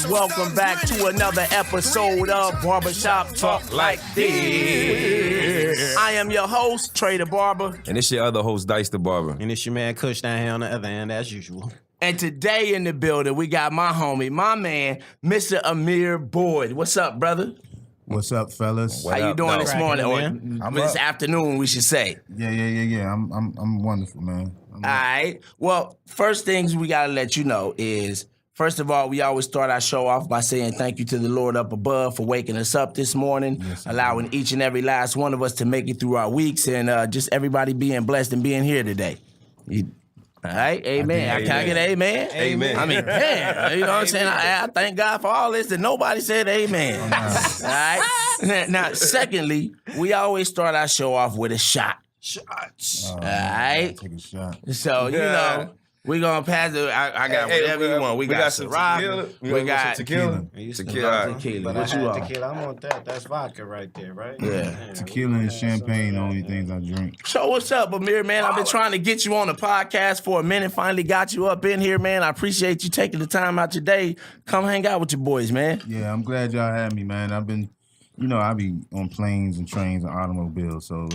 welcome back to another episode of Barbershop Talk Like This. I am your host, Trey the Barber. And it's your other host, Dice the Barber. And it's your man, Kush, down here on the other end, as usual. And today in the building, we got my homie, my man, Mr. Amir Boyd. What's up, brother? What's up, fellas? How you doing this morning? Or this afternoon, we should say. Yeah. I'm wonderful, man. All right. Well, first things we got to let you know is, first of all, we always start our show off by saying thank you to the Lord up above for waking us up this morning, allowing each and every last one of us to make it through our weeks, and just everybody being blessed and being here today. All right, amen. Can I get an amen? Amen. I mean, damn, you know what I'm saying? I thank God for all this, and nobody said amen. All right? Now, secondly, we always start our show off with a shot. Shots. All right? Take a shot. So, you know, we're going to pass it. I got whatever you want. We got some tequila. We got tequila. Tequila. What you want? Tequila, I want that. That's vodka right there, right? Yeah. Tequila and champagne, the only things I drink. So what's up, Amir, man? I've been trying to get you on the podcast for a minute. Finally got you up in here, man. I appreciate you taking the time out your day. Come hang out with your boys, man. Yeah, I'm glad y'all had me, man. I've been, I be on planes and trains and automobiles, so,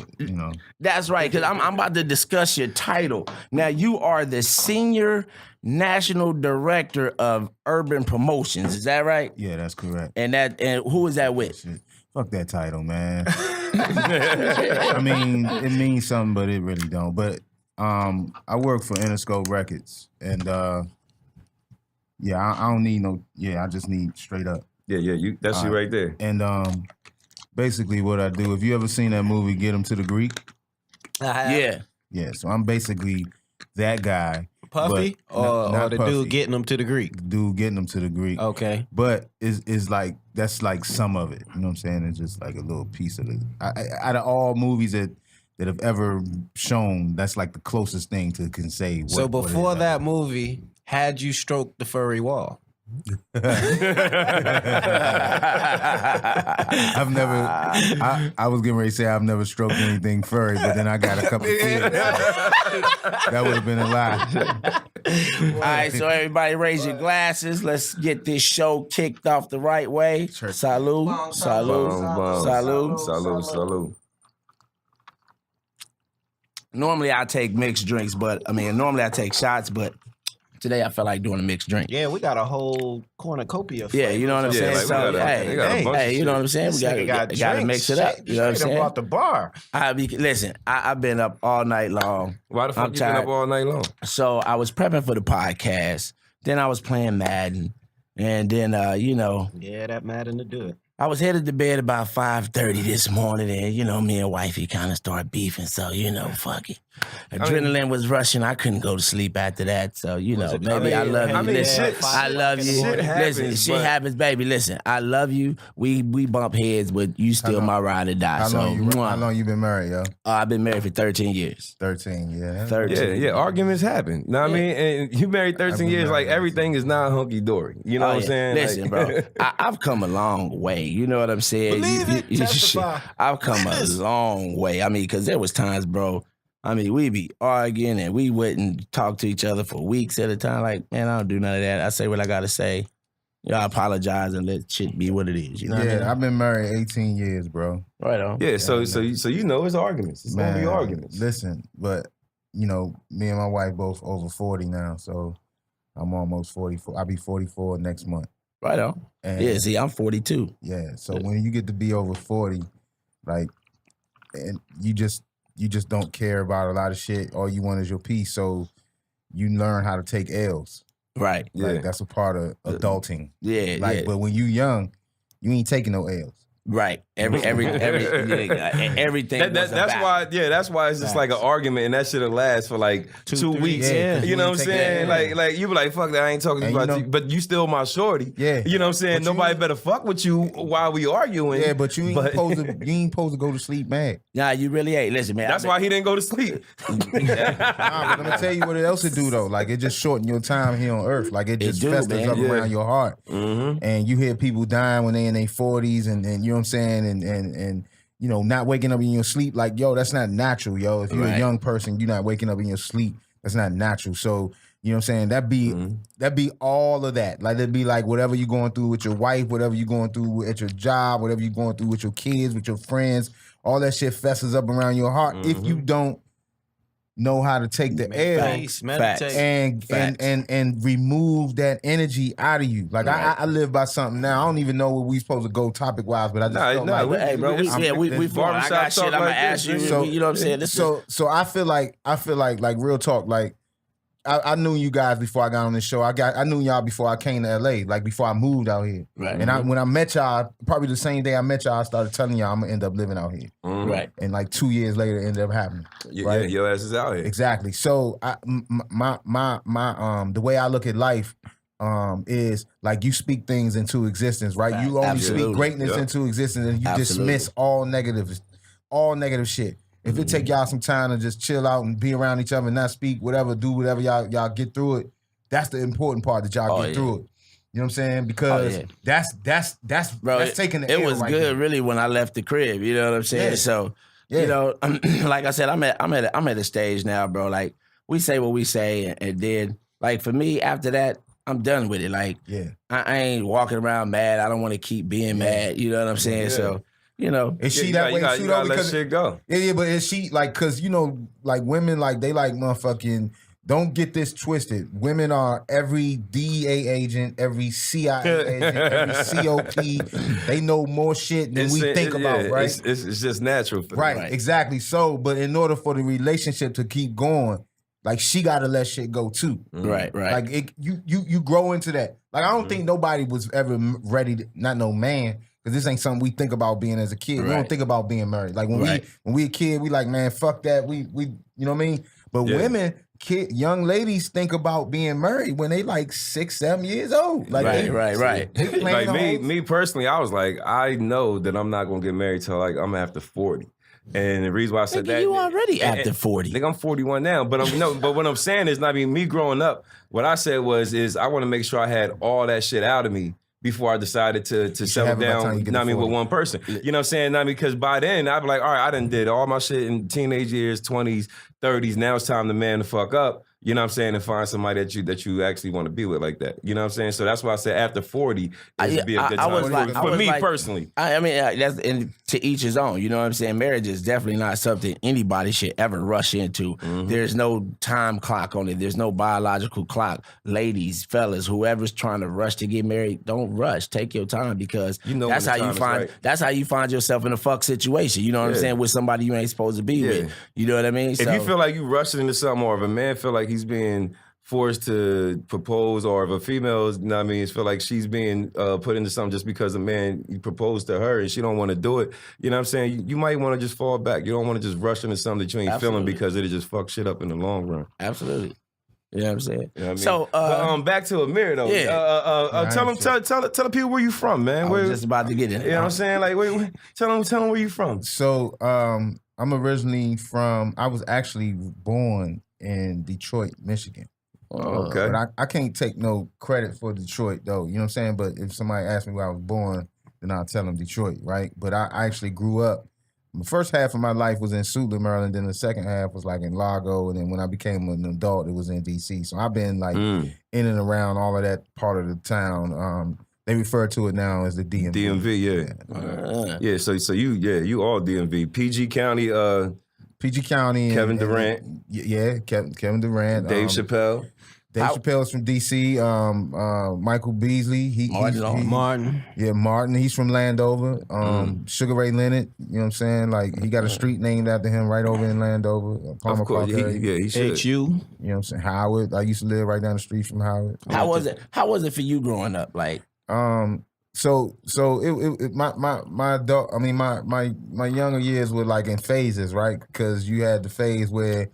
That's right, because I'm about to discuss your title. Now, you are the Senior National Director of Urban Promotions. Is that right? Yeah, that's correct. And who is that with? Shit. Fuck that title, man. I mean, it means something, but it really don't. But I work for Interscope Records, and I don't need I just need straight up. Yeah, that's you right there. And basically what I do, have you ever seen that movie Get 'Em to the Greek? Yeah. Yeah, so I'm basically that guy. Puffy? Or the Puffy. dude getting them to the Greek? Dude getting them to the Greek. Okay. But is like, that's like some of it. You know what I'm saying? It's just like a little piece of it. Out of all movies that have ever shown, that's like the closest thing to can say. So before that movie, had you stroked the furry wall? I've never. I was getting ready to say I've never stroked anything furry, but then I got a couple of kids. That would have been a lie. All right, so everybody raise your glasses. Let's get this show kicked off the right way. Salud, salud, salud, Salud. Normally I take mixed drinks, normally I take shots, but today I felt like doing a mixed drink. Yeah, we got a whole cornucopia. Yeah, you know what I'm saying? Like So, hey, you know what I'm saying? We got to mix it up. You know what I'm saying? Brought the bar. Listen, I've been up all night long. Why the fuck you been up all night long? So I was prepping for the podcast. Then I was playing Madden. And then, Yeah, that Madden to do it. I was headed to bed about 5:30 this morning, and me and wifey kind of started beefing. So fuck it. Adrenaline was rushing. I couldn't go to sleep after that. So maybe I love you. Listen, I love you. Listen, shit happens, baby. Listen, I love you. We bump heads, but you still my ride or die. How long you been married, yo? I've been married for 13 years. 13, yeah. 13. Yeah, arguments happen. Know what I mean? And you married 13 years, like everything is not hunky-dory. You know what I'm saying? Listen, bro, I've come a long way. You know what I'm saying? Believe it. Testify. I've come a long way. Because there was times, bro, we'd be arguing and we wouldn't talk to each other for weeks at a time. Like, man, I don't do none of that. I say what I got to say. I apologize and let shit be what it is. You know what I mean? I've been married 18 years, bro. Right on. Yeah, so it's arguments. It's going to be arguments. Listen, but, me and my wife both over 40 now, so I'm almost 44. I'll be 44 next month. Right on. And see, I'm 42. Yeah, so when you get to be over 40, like, and you just don't care about a lot of shit. All you want is your peace. So you learn how to take L's. Right. Like, that's a part of adulting. Yeah. But when you young, you ain't taking no L's. Right. Everything. That's why. Yeah, that's why it's just like an argument, and that shit'll last for like 2 weeks. Yeah, you know what I'm saying? Like you be like, fuck that, I ain't talking to you about you, but you still my shorty. Yeah, you know what I'm saying? Nobody better fuck with you while we arguing. Yeah, but you ain't supposed to go to sleep mad. Nah, you really ain't. Listen, man. That's why he didn't go to sleep. But let me tell you what else it do though. Like, it just shorten your time here on Earth. Like, it just festers up around your heart. Mm-hmm. And you hear people dying when they in their 40s, and you know what I'm saying, and not waking up in your sleep. Like, yo, that's not natural, yo. If you're a young person, you're not waking up in your sleep. That's not natural. So You know what I'm saying? That'd be all of that. Like, it'd be like whatever you're going through with your wife, whatever you're going through at your job, whatever you're going through with your kids, with your friends, all that shit festers up around your heart if you don't know how to take the and remove that energy out of you. Like I live by something now. I don't even know what we supposed to go topic wise, but I just hey bro, we I got shit. I'm gonna ask you. So, you know what I'm saying? So I feel like real talk. Like I knew you guys before I got on this show. I knew y'all before I came to LA. Like before I moved out here. Right. And when I met y'all, probably the same day I met y'all, I started telling y'all I'm gonna end up living out here. Right. And like 2 years later, it ended up happening. Yeah, your ass is out here. Exactly. So my the way I look at life is like you speak things into existence, right? You only speak greatness into existence, and you dismiss all negative shit. If it take y'all some time to just chill out and be around each other and not speak, whatever, do whatever y'all get through it, that's the important part that y'all get through it. You know what I'm saying? Because that's taking the It air was right good, there. really, when I left the crib. You know what I'm saying? Yeah. So, you know, like I said, I'm at a stage now, bro. Like we say what we say, and then like for me, after that, I'm done with it. Like I ain't walking around mad. I don't want to keep being mad. You know what I'm saying? Yeah. So. You know, is she that way too? You gotta let shit go. Yeah, but is she like, cause you know, like women, like they like motherfucking. Don't get this twisted. Women are every DEA agent, every CIA agent, every COP. They know more shit than we think about, right? It's just natural for them. Right, exactly. So, but in order for the relationship to keep going, like she gotta let shit go too. Right. Like you grow into that. Like I don't think nobody was ever ready to, not no man. Because this ain't something we think about being as a kid. We don't think about being married. Like when we a kid, we like, man, fuck that. We you know what I mean? But women, young ladies think about being married when they like 6, 7 years old. Like right. Like me personally, I was like, I know that I'm not gonna get married till like I'm after 40. And the reason why I said that, you already after 40. I think I'm 41 now, but but what I'm saying is, me growing up, what I said is I want to make sure I had all that shit out of me before I decided to settle down, with one person. You know what I'm saying? Because by then, I'd be like, all right, I done did all my shit in teenage years, 20s, 30s. Now it's time to man the fuck up. You know what I'm saying? And find somebody that you actually want to be with like that. You know what I'm saying? So that's why I said after 40, it would be a good time for me personally. I mean, that's to each his own. You know what I'm saying? Marriage is definitely not something anybody should ever rush into. There's no time clock on it. There's no biological clock. Ladies, fellas, whoever's trying to rush to get married, don't rush. Take your time because that's how you find that's how you find yourself in a fuck situation. You know what I'm saying? With somebody you ain't supposed to be with. You know what I mean? If you feel like you rushing into something, or if a man feel like he's being forced to propose, or if a female, you know what I mean, feel like she's being put into something just because a man proposed to her and she don't want to do it, you know what I'm saying? You might want to just fall back. You don't want to just rush into something that you ain't feeling, because it'll just fuck shit up in the long run. Absolutely. You know what I'm saying? You know what I mean? So, but, back to Amir though. Tell the people where you from, man. I was just about to get in. You know what I'm saying? Like, tell them where you from. So, I'm originally from. I was actually born in Detroit, Michigan. Okay. But I can't take no credit for Detroit, though. You know what I'm saying? But if somebody asks me where I was born, then I'll tell them Detroit, right? But I actually grew up. The first half of my life was in Suitland, Maryland. Then the second half was like in Largo. And then when I became an adult, it was in D.C. So I've been like in and around all of that part of the town. They refer to it now as the DMV. DMV, yeah. So you all DMV. PG County, PG County. Kevin Durant. Kevin Durant. Dave Chappelle. Dave Chappelle's from D.C. Michael Beasley. Martin. Yeah, Martin. He's from Landover. Sugar Ray Leonard. You know what I'm saying? Like, he got a street named after him right over in Landover. Palmer of course, he should. HU. You know what I'm saying? Howard. I used to live right down the street from Howard. How was it for you growing up? Like, So my adult, I mean my younger years were like in phases, right? Because you had the phase where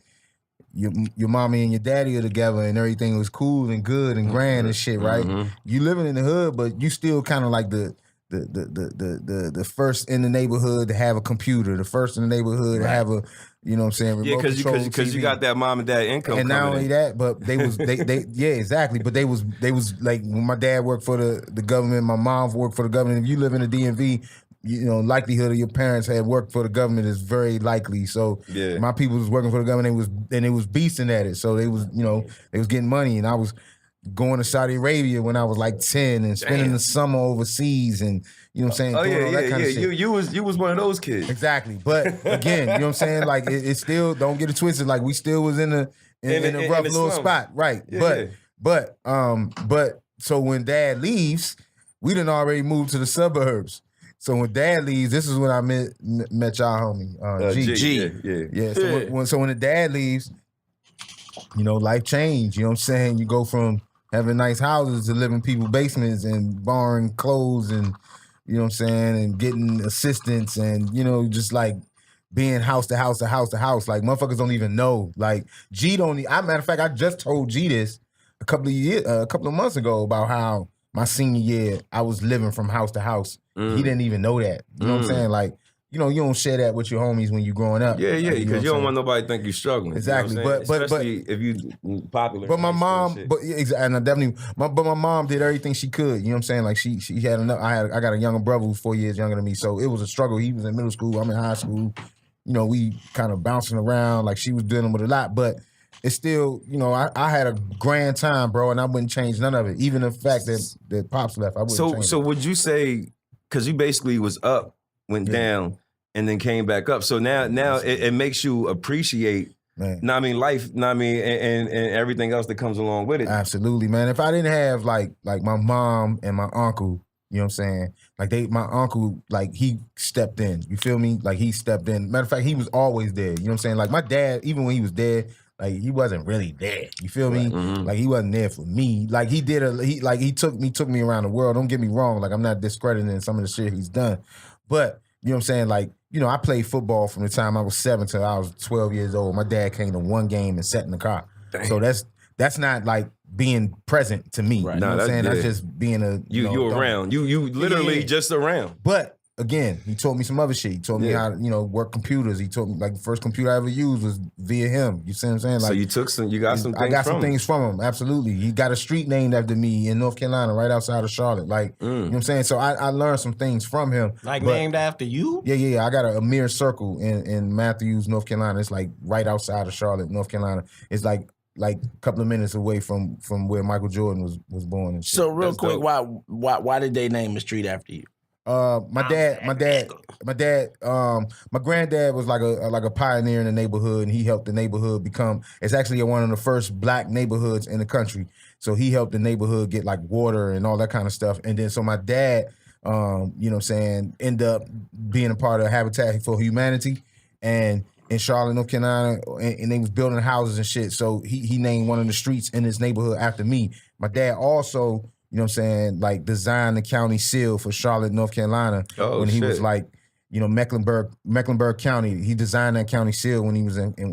your mommy and your daddy are together and everything was cool and good and grand and shit, right? You living in the hood, but you still kind of like the first in the neighborhood to have a computer, the first in the neighborhood to have a, you know what I'm saying, remote control because you got that mom and dad income. And not only that, but they yeah, exactly. But they was like, when my dad worked for the government, my mom worked for the government. If you live in the DMV, likelihood of your parents had worked for the government is very likely. So my people was working for the government and they was beasting at it. So they was getting money, and I was going to Saudi Arabia when I was like 10 and spending the summer overseas and you know what I'm saying? Oh doing all that kind of shit. You was one of those kids. Exactly. But again, you know what I'm saying? Like it still, don't get it twisted. Like we still was in a rough little spot. Right. Yeah. But so when Dad leaves, we done already moved to the suburbs. So when Dad leaves, this is when I met y'all homie, G. Yeah. So when the dad leaves, life changed. You know what I'm saying? You go from having nice houses to living in people's basements and borrowing clothes and, you know what I'm saying, and getting assistance and, just like being house to house to house to house. Like, motherfuckers don't even know. Like, G matter of fact, I just told G this a couple of months ago about how my senior year, I was living from house to house. He didn't even know that. You know what I'm saying? Like, you don't share that with your homies when you growing up. Yeah, because you don't want nobody to think you're struggling. Exactly, you know but especially if you popular. But my mom, and I definitely, but my mom did everything she could. You know what I'm saying? Like she had enough. I got a younger brother who's 4 years younger than me, so it was a struggle. He was in middle school. I'm in high school. We kind of bouncing around. Like she was dealing with a lot, but it's still, I had a grand time, bro, and I wouldn't change none of it. Even the fact that Pops left, I wouldn't change it. So would you say, because you basically was up, went down, and then came back up. So now it makes you appreciate, life, and everything else that comes along with it. Absolutely, man. If I didn't have like my mom and my uncle, you know what I'm saying? Like my uncle, like he stepped in. You feel me? Like he stepped in. Matter of fact, he was always there. You know what I'm saying? Like my dad, even when he was dead, like he wasn't really there. You feel me? Mm-hmm. Like he wasn't there for me. Like he took me around the world. Don't get me wrong. Like I'm not discrediting some of the shit he's done, but you know what I'm saying? Like, I played football from the time I was 7 till I was 12 years old. My dad came to one game and sat in the car. Damn. So that's not like being present to me. Right. You know what I'm saying? That's just being a you around. You literally just around. But again, he taught me some other shit. He taught me how to, work computers. He taught me, like, the first computer I ever used was via him. You see what I'm saying? Like, so you got some things from him. I got some things from him, absolutely. He got a street named after me in North Carolina, right outside of Charlotte. Like, you know what I'm saying? So I learned some things from him. Like, named after you? Yeah. I got a Amir Circle in Matthews, North Carolina. It's like right outside of Charlotte, North Carolina. It's like a couple of minutes away from where Michael Jordan was born and shit. So real quick, why did they name a street after you? My granddad was like a pioneer in the neighborhood, and he helped the neighborhood become. It's actually one of the first black neighborhoods in the country. So he helped the neighborhood get like water and all that kind of stuff. And then so my dad, you know what I'm saying, ended up being a part of Habitat for Humanity, and in Charlotte, North Carolina, and they was building houses and shit. So he named one of the streets in his neighborhood after me. My dad also, you know what I'm saying, like designed the county seal for Charlotte, North Carolina when he was like, Mecklenburg County. He designed that county seal when he was young. You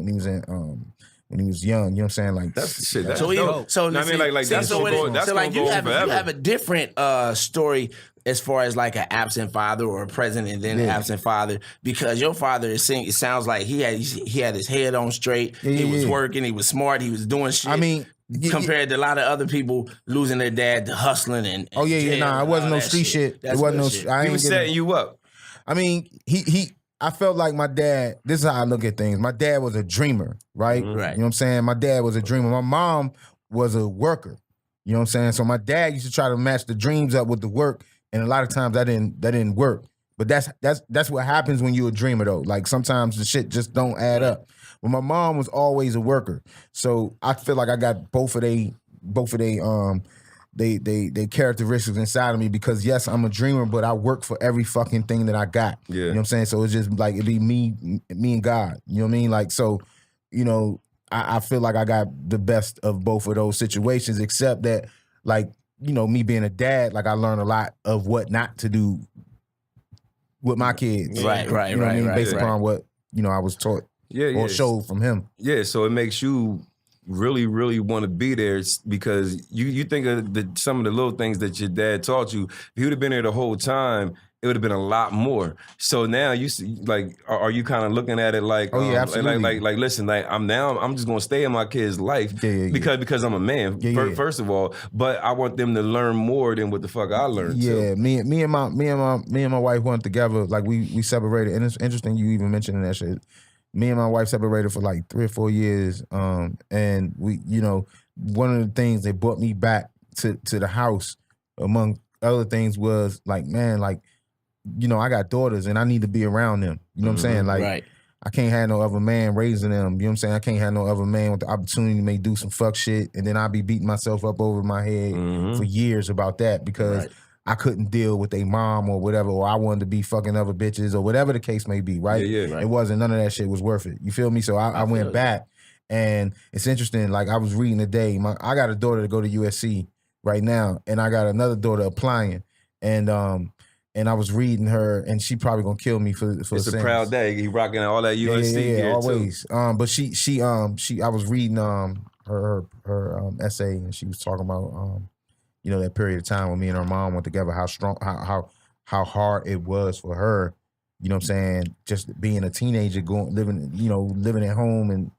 know what I'm saying? Like that's the shit. That's so dope. So I mean, like that's so like you have a different story as far as like an absent father or a present and then an absent father, because your father it sounds like he had his head on straight. He was working. He was smart. He was doing shit. I mean, compared to a lot of other people losing their dad to hustling and it wasn't no street shit. It wasn't no shit. He was setting you up. I mean, I felt like my dad, this is how I look at things. My dad was a dreamer, right? Right. You know what I'm saying? My dad was a dreamer. My mom was a worker. You know what I'm saying? So my dad used to try to match the dreams up with the work, and a lot of times that didn't work. But that's what happens when you're a dreamer though. Like sometimes the shit just don't add up. But my mom was always a worker. So I feel like I got both of they characteristics inside of me, because yes, I'm a dreamer, but I work for every fucking thing that I got. Yeah. You know what I'm saying? So it's just like, it'd be me and God. You know what I mean? Like, so, I feel like I got the best of both of those situations, except that, like, me being a dad, like I learned a lot of what not to do with my kids. Right. You know what I mean? Based upon what, I was taught or showed from him. Yeah, so it makes you really, really want to be there, because you think of some of the little things that your dad taught you. If he would have been there the whole time it would have been a lot more. So now you see, like, are you kind of looking at it like, oh yeah, absolutely. like, listen, like I'm just gonna stay in my kid's life because I'm a man, first of all, but I want them to learn more than what the fuck I learned. Yeah, me and my wife went together. Like we separated, and it's interesting you even mentioning that shit. Me and my wife separated for like 3 or 4 years, and we, you know, one of the things that brought me back to the house, among other things, was like, man, like, you know, I got daughters and I need to be around them. You know what I'm saying? Like, I can't have no other man raising them. You know what I'm saying? I can't have no other man with the opportunity to may do some fuck shit, and then I'll be beating myself up over my head for years about that because I couldn't deal with a mom or whatever, or I wanted to be fucking other bitches or whatever the case may be, right? It wasn't, none of that shit was worth it. You feel me? So I went back, and it's interesting. Like, I was reading today, I got a daughter to go to USC right now, and I got another daughter applying, and I was reading her, and she probably gonna kill me for it's a proud day. He rocking all that USC gear always. Too. But she I was reading her essay, and she was talking about you know, that period of time when me and her mom went together, how strong, how hard it was for her. You know what I'm saying? Just being a teenager, living at home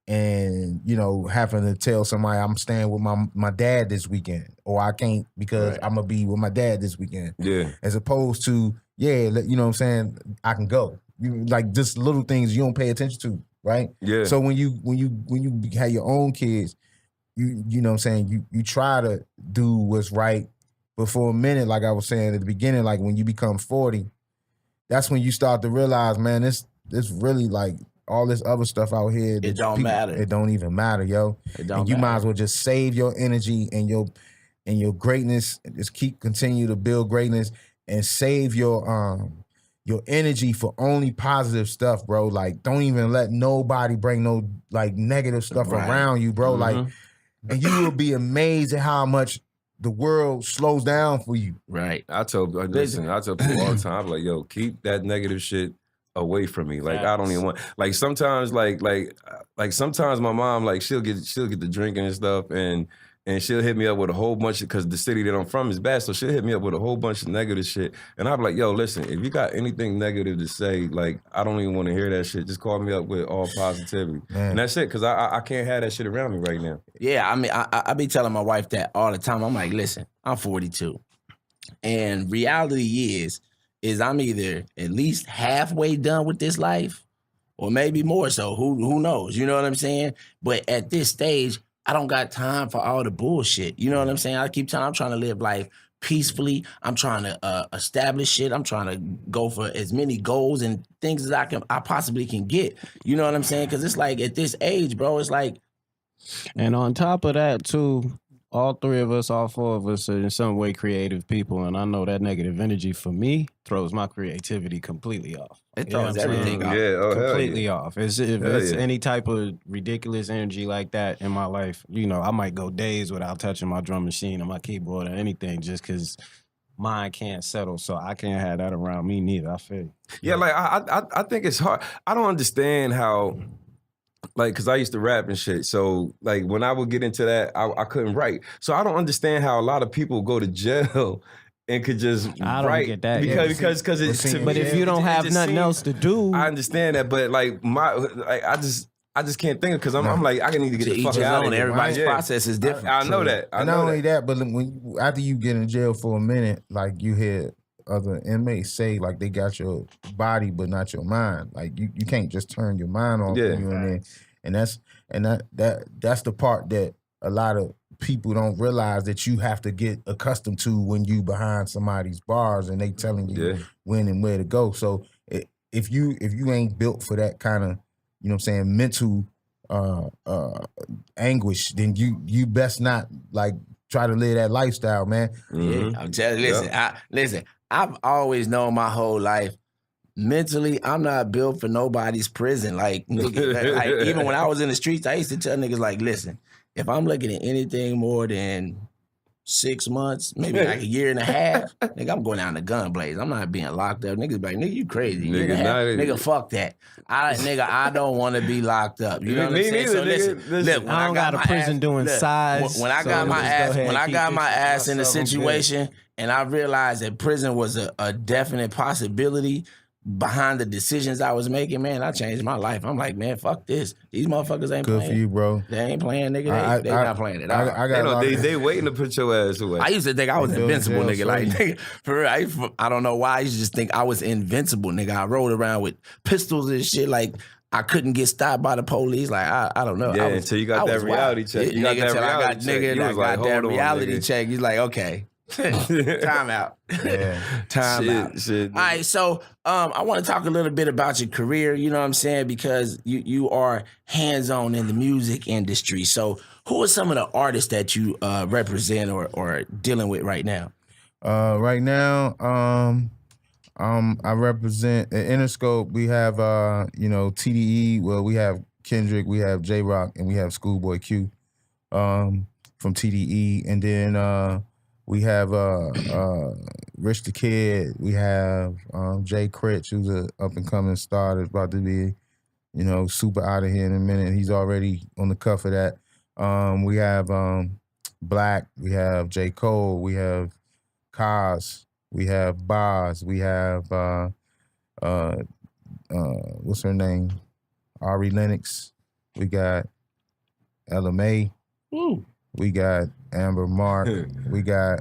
and you know, having to tell somebody I'm staying with my dad this weekend, or I can't because I'm gonna be with my dad this weekend. Yeah. As opposed to, you know what I'm saying, I can go. You like just little things you don't pay attention to, right? Yeah. So when you have your own kids, you know what I'm saying, you try to do what's right, but for a minute, like I was saying at the beginning, like when you become 40, that's when you start to realize, man, it's really like all this other stuff out here. It don't matter. It don't even matter, yo. It don't and you matter. might as well just save your energy and your greatness, and just continue to build greatness and save your energy for only positive stuff, bro. Like, don't even let nobody bring no like negative stuff around you, bro. Like, and you will be amazed at how much the world slows down for you. Right. I tell people all the time, I'm like, yo, keep that negative shit away from me. Like, I don't even want, like, sometimes like sometimes my mom, like, she'll get the drinking and stuff, and she'll hit me up with a whole bunch of, because the city that I'm from is bad, so she'll hit me up with a whole bunch of negative shit, and I'll be like, yo, listen, if you got anything negative to say, like, I don't even want to hear that shit. Just call me up with all positivity. Man. And that's it, because I can't have that shit around me right now. Yeah, I mean, I be telling my wife that all the time. I'm like, listen, I'm 42, and reality is I'm either at least halfway done with this life, or maybe more so. Who knows? You know what I'm saying? But at this stage, I don't got time for all the bullshit. You know what I'm saying? I'm trying to live life peacefully. I'm trying to establish shit. I'm trying to go for as many goals and things as I possibly can get. You know what I'm saying? Because it's like, at this age, bro, it's like. And on top of that, too, all three of us, all four of us are in some way creative people. And I know that negative energy for me throws my creativity completely off. It throws everything off. Yeah, completely off. If it's any type of ridiculous energy like that in my life, you know, I might go days without touching my drum machine or my keyboard or anything, just because mine can't settle. So I can't have that around me neither. I feel you. Yeah, like I think it's hard. I don't understand how, like, because I used to rap and shit. So, like, when I would get into that, I couldn't write. So I don't understand how a lot of people go to jail and could just write. Get that. Because it's. But if you don't have nothing else to do, I understand that. But like I just can't think, because I'm like, I need to get the fuck out of here. Everybody's process is different. I know that. And not only that, but after you get in jail for a minute, like, you hear other inmates say, like, they got your body but not your mind. Like, you can't just turn your mind off. Yeah. And that's the part that a lot of people don't realize, that you have to get accustomed to when you behind somebody's bars and they telling you when and where to go. So if you ain't built for that kind of, you know what I'm saying, mental anguish, then you best not, like, try to live that lifestyle, man. Yeah, I'm telling you, listen, I've always known my whole life, mentally, I'm not built for nobody's prison. Like, even when I was in the streets, I used to tell niggas, like, listen, if I'm looking at anything more than 6 months, maybe like a year and a half, nigga, I'm going down the gun blaze. I'm not being locked up. Niggas be like, nigga, you crazy. Nigga, fuck that. I don't want to be locked up. You know what I'm saying? So listen, when I don't got a prison doing size. When I got my ass in a situation and I realized that prison was a definite possibility behind the decisions I was making, man, I changed my life. I'm like, man, fuck this. These motherfuckers ain't Good playing. for you, bro. They ain't playing, nigga. They not playing at all. They waiting to put your ass away. I used to think I was invincible, nigga. Like, nigga, for real, I don't know why. I used to just think I was invincible, nigga. I rode around with pistols and shit. Like, I couldn't get stopped by the police. Like, I don't know. Yeah, until you got that reality check. You got that reality check. Nigga, I got that reality check. He's like, okay. Time out. Yeah. Time out. Shit. All right, so I want to talk a little bit about your career, you know what I'm saying? Because you are hands-on in the music industry. So who are some of the artists that you represent or dealing with right now? Right now, I represent at Interscope. We have TDE. Well, we have Kendrick, we have J-Rock, and we have Schoolboy Q from TDE, and then we have Rich the Kid. We have Jay Critch, who's an up-and-coming star that's about to be, super out of here in a minute. He's already on the cuff of that. We have Black. We have J. Cole. We have Kaz. We have Boz. We have, what's her name? Ari Lennox. We got LMA. Ooh. We got Amber Mark. We got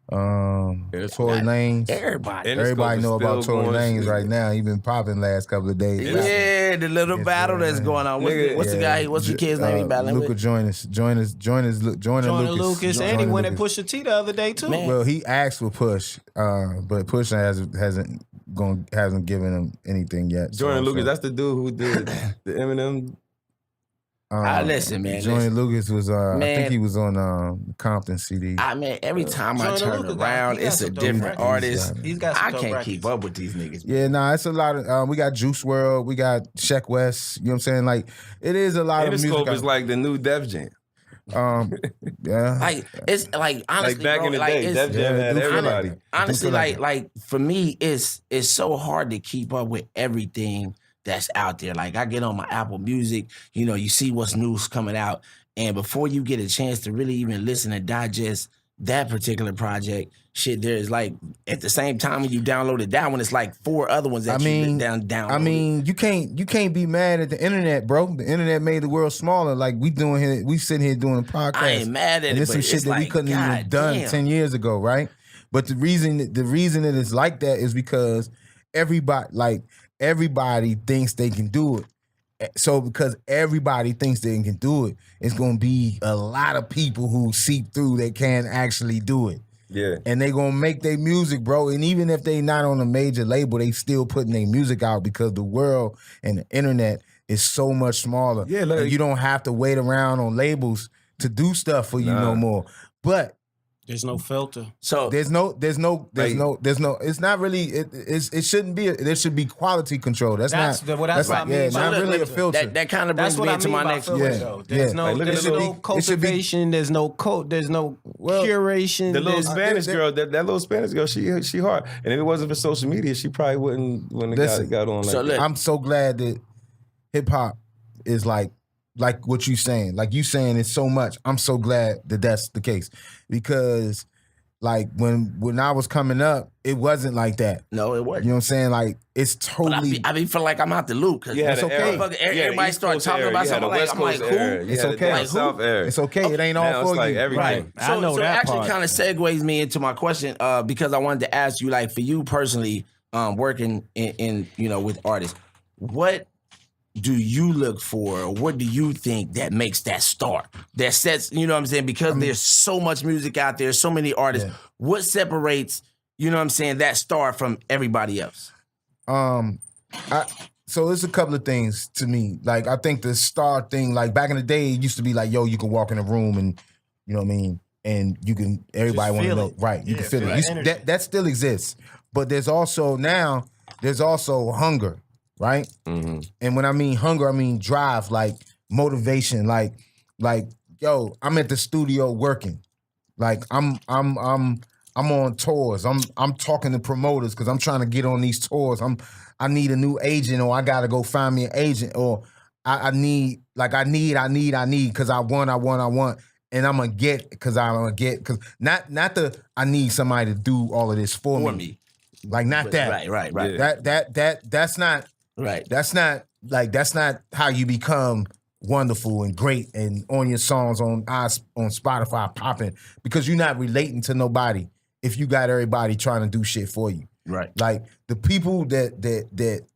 Tory Lanez. Everybody know about Tory Lanez right now. He been popping last couple of days. Yeah, the little battle that's going on. What's the guy? What's the kid's name he battling with? Luka Joyner Lucas. And he went at Pusha T the other day too. Man. Well, he asked for Push, but Push hasn't given him anything yet. Joyner Lucas, that's the dude who did the Eminem. Listen, man. Joyner Lucas was, I think he was on Compton CD. Every time I turn around, it's a different artist. I can't keep up with these niggas. Yeah, it's a lot of, we got Juice WRLD, we got Sheck West, you know what I'm saying? Like, it is a lot of music. Interscope is like the new Def Jam. Yeah. Like, it's like, honestly, like back bro, in the like, day, Def Jam had everybody. Honestly, like for me, it's so hard to keep up with everything that's out there. Like, I get on my Apple Music, you see what's news coming out, and before you get a chance to really even listen and digest that particular project, shit, there's like, at the same time when you downloaded that one, it's like 4 other ones that you downloaded. I mean, you can't be mad at the internet, bro. The internet made the world smaller. Like, we sitting here doing a podcast. I ain't mad at and it, there's some shit that we couldn't even done 10 years ago, right? But the reason that it's like that is because everybody thinks they can do it. So because everybody thinks they can do it, it's going to be a lot of people who seep through that can't actually do it. Yeah. And they going to make their music, bro. And even if they not on a major label, they still putting their music out because the world and the internet is so much smaller. Yeah, and you don't have to wait around on labels to do stuff for you no more. But there's no filter. So there's no. It's not really. It shouldn't be. There should be quality control. That's not what I mean. Yeah, not really a filter. That kind of brings me into my next question. There's no cultivation. There's no curation. The little Spanish girl. That little Spanish girl. She hard. And if it wasn't for social media, she probably wouldn't got on. I'm so glad that hip hop is like what you saying. Like you saying it's so much. I'm so glad that that's the case. Because like when I was coming up, it wasn't like that. No, it wasn't. You know what I'm saying? Like it's totally. I feel like I'm out the loop because it's okay. Everybody start talking about something like I'm like, who? It's okay. It's okay. It ain't all for like you. Everything. Right. So that actually kind of segues me into my question because I wanted to ask you, like, for you personally, working in with artists, what do you look for, or what do you think that makes that star? That sets, you know what I'm saying? Because there's so much music out there, so many artists. Yeah. What separates, you know what I'm saying, that star from everybody else? So there's a couple of things to me. Like, I think the star thing, like back in the day, it used to be like, yo, you can walk in a room and, you know what I mean? And you can, everybody want to know. Right, you can feel it. That still exists. But there's also hunger. Right? Mm-hmm. And when I mean hunger, I mean drive, like motivation, like yo, I'm at the studio working. Like I'm on tours. I'm talking to promoters because I'm trying to get on these tours. I need a new agent, or I gotta go find me an agent, or I need because I want. and I'm gonna get because not the I need somebody to do all of this for me. Like not that. Right. Yeah. That's not right. That's not how you become wonderful and great and on your songs on Spotify popping, because you're not relating to nobody if you got everybody trying to do shit for you. Right. Like the people that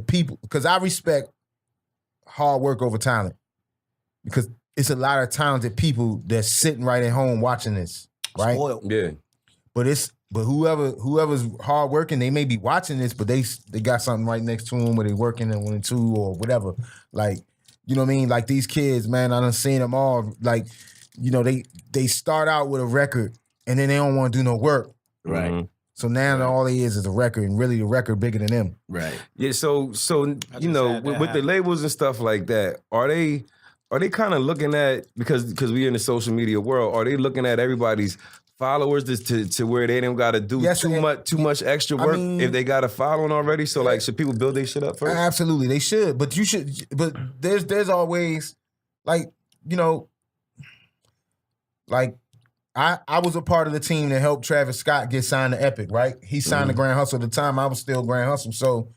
people, because I respect hard work over talent, because it's a lot of talented people that's sitting right at home watching this, right? Spoiled. Yeah. But whoever's hard working, they may be watching this, but they got something right next to them where they working in 1 and 2 or whatever. Like, you know what I mean? Like these kids, man, I done seen them all. Like, you know, they start out with a record and then they don't want to do no work. Right. Mm-hmm. So now all it is a record, and really the record bigger than them. Right. Yeah. So you know, with the labels and stuff like that, are they kind of looking at, because we in the social media world, are they looking at everybody's followers to where they don't got to do too much extra work if they got a following already? So like, should people build their shit up first? Absolutely, they should. But you should. But there's always, like, you know, like I was a part of the team that helped Travis Scott get signed to Epic. Right, he signed to Grand Hustle. At the time, I was still Grand Hustle. So,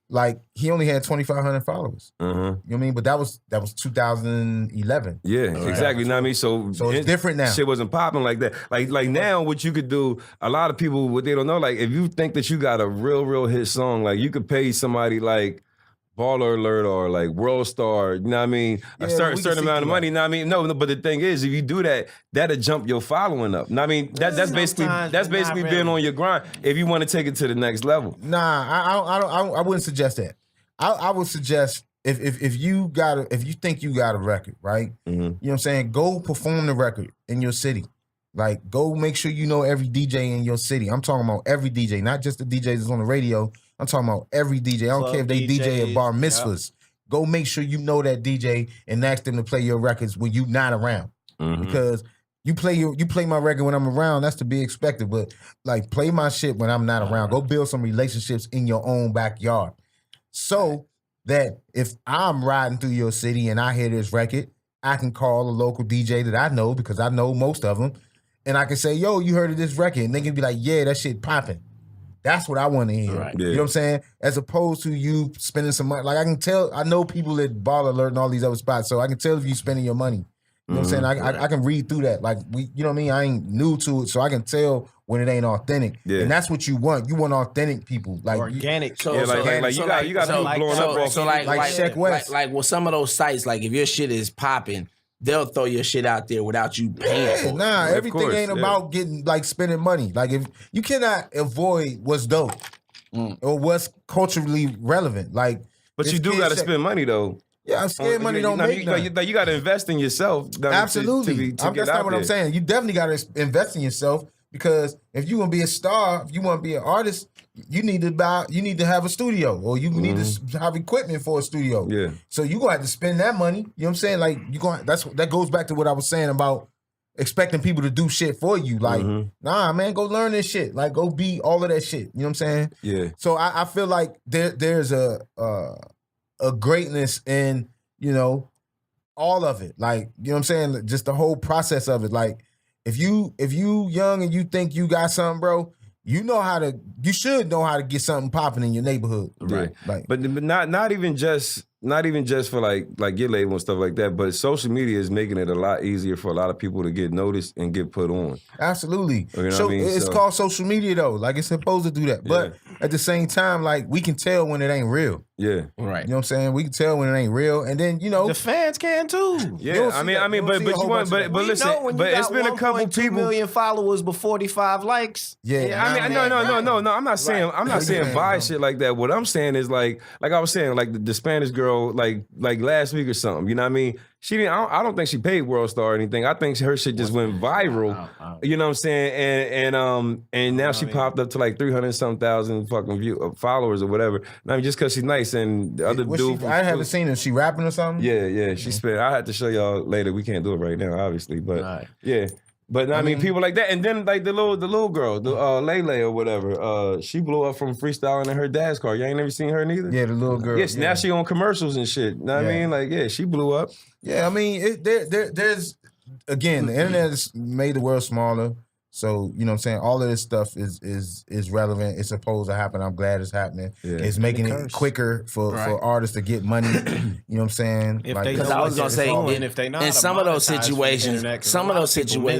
like he only had 2,500 followers. You know what I mean? But that was 2011. Yeah, exactly. You know what I mean? So it's different now. Shit wasn't popping like that. Like now, what you could do, a lot of people, what they don't know, like if you think that you got a real hit song, like you could pay somebody like Baller Alert or like World Star, you know what I mean? A certain amount of money, you know what I mean? No, but the thing is, if you do that, that'll jump your following up. You know what I mean? That's basically being on your grind if you want to take it to the next level. Nah, I wouldn't suggest that. I would suggest if you think you got a record, right? You know what I'm saying? Go perform the record in your city. Like, go make sure you know every DJ in your city. I'm talking about every DJ, not just the DJs that's on the radio. I'm talking about every DJ. I don't care if they DJ at bar mitzvahs. Yep. Go make sure you know that DJ and ask them to play your records when you not around. Because you play my record when I'm around, that's to be expected. But like, play my shit when I'm not around. Go build some relationships in your own backyard, so that if I'm riding through your city and I hear this record, I can call a local DJ that I know, because I know most of them, and I can say, "Yo, you heard of this record?" And they can be like, "Yeah, that shit popping." That's what I want to hear. Right. You know what I'm saying? As opposed to you spending some money. Like, I can tell, I know people at Ball Alert and all these other spots, so I can tell if you spending your money. You know what I'm saying? I can read through that. Like, you know what I mean? I ain't new to it, so I can tell when it ain't authentic. Yeah. And that's what you want. You want authentic people. Like organic. You got people blowing up. So like Sheck West. Like with some of those sites, like if your shit is popping, they'll throw your shit out there without you paying for it. Nah, everything ain't about getting, like, spending money. Like, if you cannot avoid what's dope or what's culturally relevant. Like, but you do got to spend money though. Yeah, I'm scared money don't make nothing. You got to invest in yourself. Absolutely. That's not what I'm saying. You definitely got to invest in yourself, because if you want to be a star, if you want to be an artist, you need to have a studio, or you need to have equipment for a studio. Yeah. So you gonna have to spend that money. You know what I'm saying? Like, that goes back to what I was saying about expecting people to do shit for you. Like, nah, man, go learn this shit. Like, go be all of that shit. You know what I'm saying? Yeah. So I feel like there's a greatness in, you know, all of it. Like, you know what I'm saying? Just the whole process of it. Like, if you young and you think you got something, bro, you should know how to get something popping in your neighborhood. Right. Like, but not even just for like your label and stuff like that, but social media is making it a lot easier for a lot of people to get noticed and get put on. Absolutely. You know so what I mean? It's called social media though. Like, it's supposed to do that. But at the same time, like, we can tell when it ain't real. Yeah. Right. You know what I'm saying? We can tell when it ain't real. And then, you know, the fans can too. Yeah. But listen, but it's been a couple people. 2 million followers but 45 likes. Yeah. I mean, no. I'm not saying buy shit like that. What I'm saying is like I was saying, like the Spanish girl, like last week or something. You know what I mean? She didn't. I don't think she paid World Star or anything. I think her shit just went viral. You know what I'm saying? And now she popped up to like 300-something thousand fucking followers or whatever. I mean, just because she's nice. And the other dude, I haven't seen her. Is she rapping or something? Yeah. She spent. I had to show y'all later. We can't do it right now, obviously, but yeah. But I mean, people like that, and then like the little girl, the Lele or whatever, she blew up from freestyling in her dad's car. You ain't never seen her neither. Yeah, the little girl. Yes, now she on commercials and shit. Know what I mean? Like, yeah, she blew up. Yeah, I mean, there's again, the internet has made the world smaller. So, you know what I'm saying? All of this stuff is relevant. It's supposed to happen. I'm glad it's happening. Yeah. It's making it quicker for artists to get money. You know what I'm saying? Because I was going to say, if they not in some of those situations,